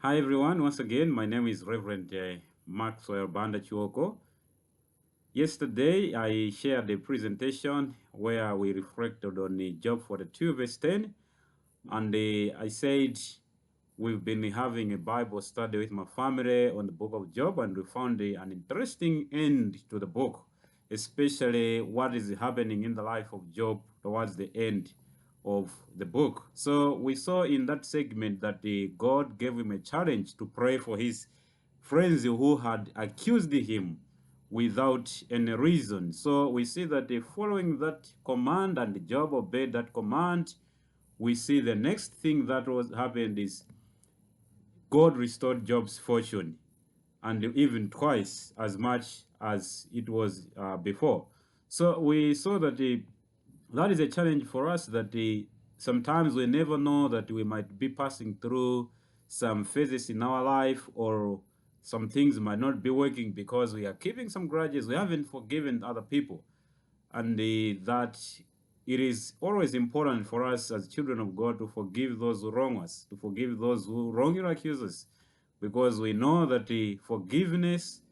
Hi everyone, once again, my name is Reverend Maxwell Banda Chuoko. Yesterday, I shared a presentation where we reflected on the Job 42 verse 10, and I said we've been having a Bible study with my family on the book of Job, and we found an interesting end to the book, especially what is happening in the life of Job towards the end of the book. So we saw in that segment that God gave him a challenge to pray for his friends who had accused him without any reason. So we see that following that command, and Job obeyed that command, we see the next thing that was happened is God restored Job's fortune, and even twice as much as it was before. So we saw that that is a challenge for us, that sometimes we never know that we might be passing through some phases in our life, or some things might not be working because we are keeping some grudges, we haven't forgiven other people, and that it is always important for us as children of God to forgive those who wrong us, to forgive those who wrongly accuse us, because we know that the forgiveness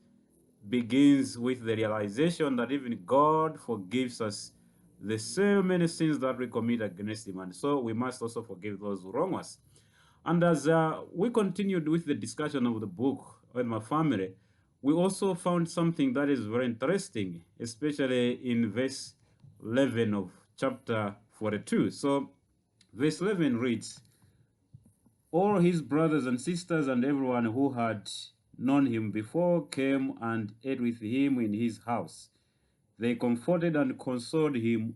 begins with the realization that even God forgives us the same many sins that we commit against him, and so we must also forgive those who wrong us. And as we continued with the discussion of the book with my family, we also found something that is very interesting, especially in verse 11 of chapter 42. So verse 11 reads, all his brothers and sisters and everyone who had known him before came and ate with him in his house. They comforted and consoled him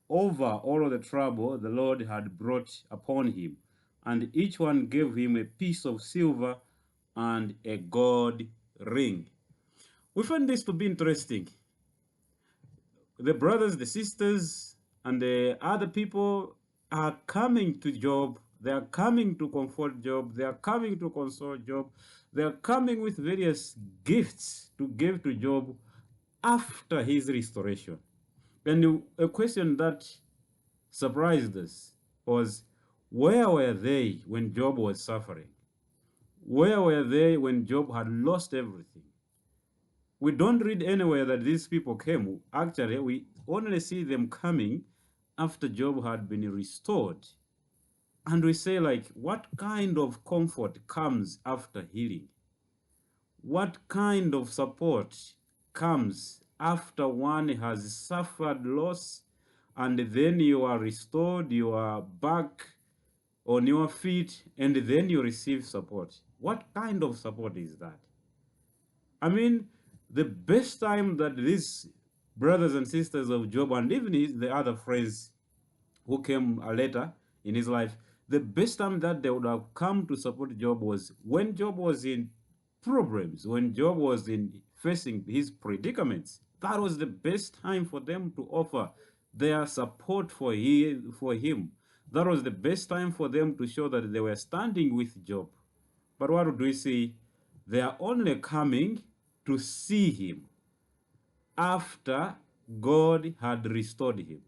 over all of the trouble the Lord had brought upon him, and each one gave him a piece of silver and a gold ring. We find this to be interesting. The brothers, the sisters, and the other people are coming to Job. They are coming to comfort Job. They are coming to console Job. They are coming with various gifts to give to Job after his restoration. And a question that surprised us was, where were they when Job was suffering? Where were they when Job had lost everything? We don't read anywhere that these people came. Actually, we only see them coming after Job had been restored. And we say, like, what kind of comfort comes after healing? What kind of support comes after one has suffered loss, and then you are restored, you are back on your feet, and then you receive support? What kind of support is that? I mean, the best time that these brothers and sisters of Job, and even the other friends who came later in his life, the best time that they would have come to support Job was when Job was in problems, when Job was in facing his predicaments. That was the best time for them to offer their support for him. That was the best time for them to show that they were standing with Job. But what do we see? They are only coming to see him after God had restored him.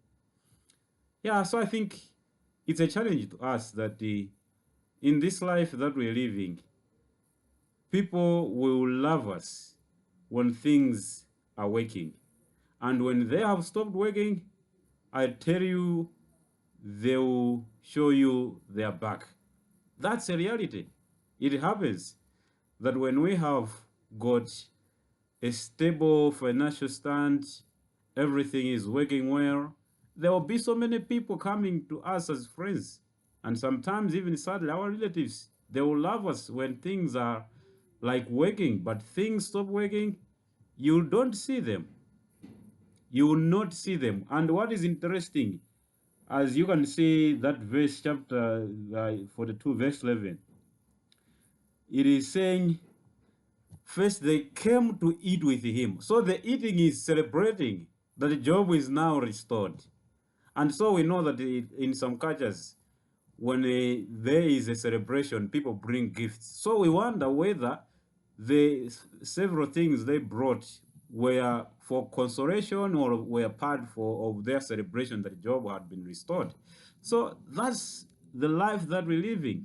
Yeah, so I think it's a challenge to us that in this life that we're living, people will love us when things are working. And when they have stopped working, I tell you, they will show you their back. That's a reality. It happens that when we have got a stable financial stand, everything is working well, there will be so many people coming to us as friends. And sometimes even sadly, our relatives, they will love us when things are like working, but things stop working, you don't see them. You will not see them. And what is interesting, as you can see that verse chapter 42, verse 11, it is saying, first, they came to eat with him. So the eating is celebrating that Job is now restored. And so we know that in some cultures, when there is a celebration, people bring gifts. So we wonder whether the several things they brought were for consolation or were part of their celebration that Job had been restored. So that's the life that we're living.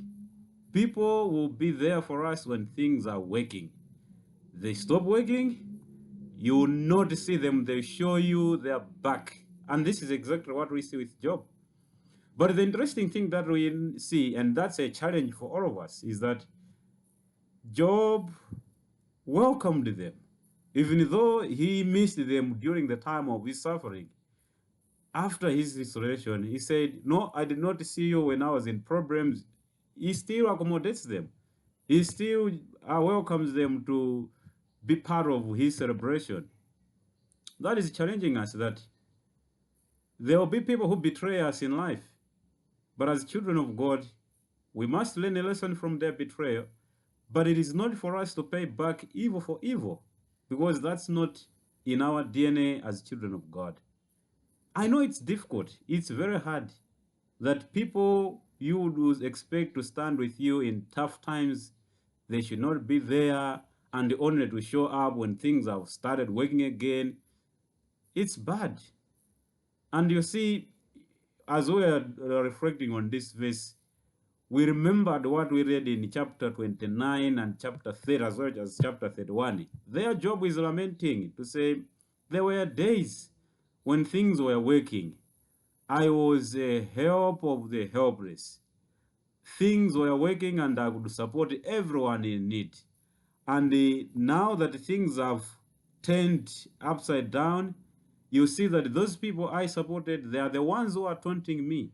People will be there for us when things are working. They stop working, you will not see them. They show you their back. And this is exactly what we see with Job. But the interesting thing that we see, and that's a challenge for all of us, is that Job welcomed them. Even though he missed them during the time of his suffering, after his restoration, he said, "No, I did not see you when I was in problems." He still accommodates them. He still welcomes them to be part of his celebration. That is challenging us that there will be people who betray us in life. But as children of God, we must learn a lesson from their betrayal. But it is not for us to pay back evil for evil, because that's not in our DNA as children of God. I know it's difficult. It's very hard that people you would expect to stand with you in tough times, they should not be there and only to show up when things have started working again. It's bad. And you see, as we are reflecting on this verse, we remembered what we read in chapter 29 and chapter 30 as well as chapter 31. Their Job is lamenting to say, there were days when things were working. I was a help of the helpless. Things were working and I could support everyone in need. And now that things have turned upside down, you see that those people I supported, they are the ones who are taunting me.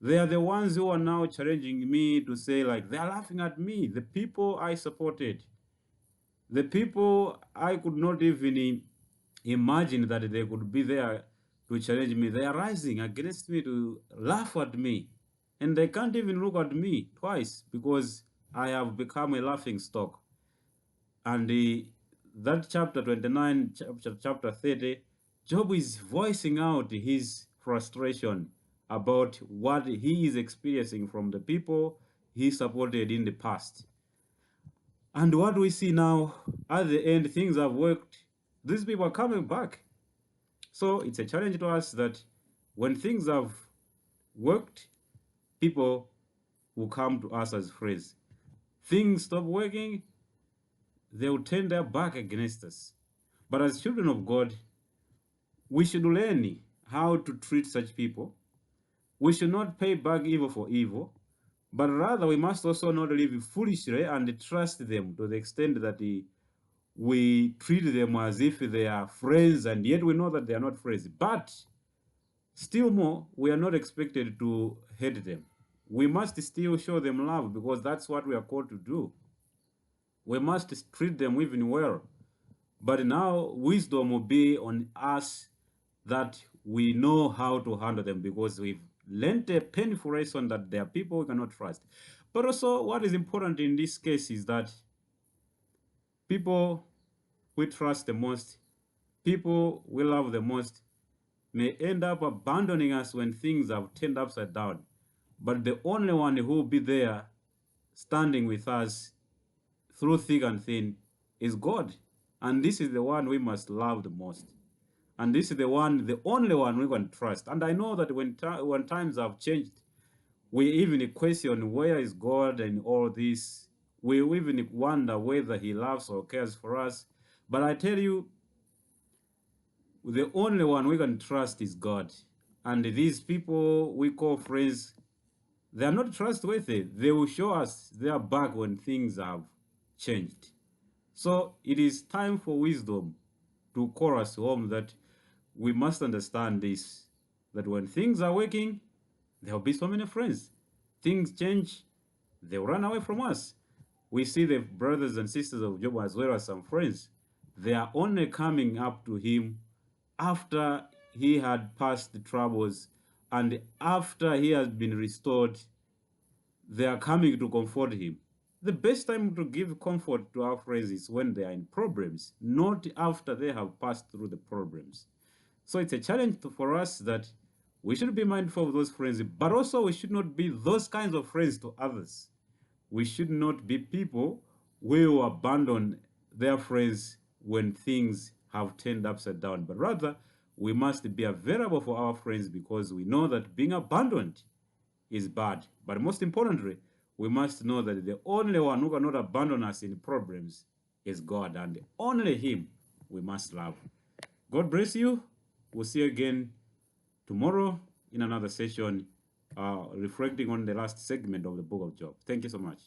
They are the ones who are now challenging me to say, like, they are laughing at me. The people I supported, the people I could not even imagine that they could be there to challenge me, they are rising against me to laugh at me. And they can't even look at me twice because I have become a laughing stock. And that chapter 29, chapter 30, Job is voicing out his frustration about what he is experiencing from the people he supported in the past. And what we see now, at the end, things have worked. These people are coming back. So it's a challenge to us that when things have worked, people will come to us as friends. Things stop working, they will turn their back against us. But as children of God, we should learn how to treat such people. We should not pay back evil for evil, but rather we must also not live foolishly and trust them to the extent that we treat them as if they are friends, and yet we know that they are not friends. But still more, we are not expected to hate them. We must still show them love because that's what we are called to do. We must treat them even well. But now wisdom will be on us that we know how to handle them because we've learned a painful lesson that there are people we cannot trust. But also what is important in this case is that people we trust the most, people we love the most, may end up abandoning us when things have turned upside down. But the only one who will be there standing with us through thick and thin is God. And this is the one we must love the most. And this is the only one we can trust. And I know that when times have changed, we even question where is God and all this. We even wonder whether he loves or cares for us. But I tell you, the only one we can trust is God. And these people we call friends, they are not trustworthy. They will show us their back when things have changed. So it is time for wisdom to call us home that we must understand this, that when things are working, there will be so many friends. Things change, they will run away from us. We see the brothers and sisters of Job as well as some friends. They are only coming up to him after he had passed the troubles and after he has been restored. They are coming to comfort him. The best time to give comfort to our friends is when they are in problems, not after they have passed through the problems. So it's a challenge for us that we should be mindful of those friends, but also we should not be those kinds of friends to others. We should not be people who will abandon their friends when things have turned upside down, but rather we must be available for our friends because we know that being abandoned is bad. But most importantly, we must know that the only one who cannot abandon us in problems is God, and only Him we must love. God bless you. We'll see you again tomorrow in another session reflecting on the last segment of the book of Job. Thank you so much.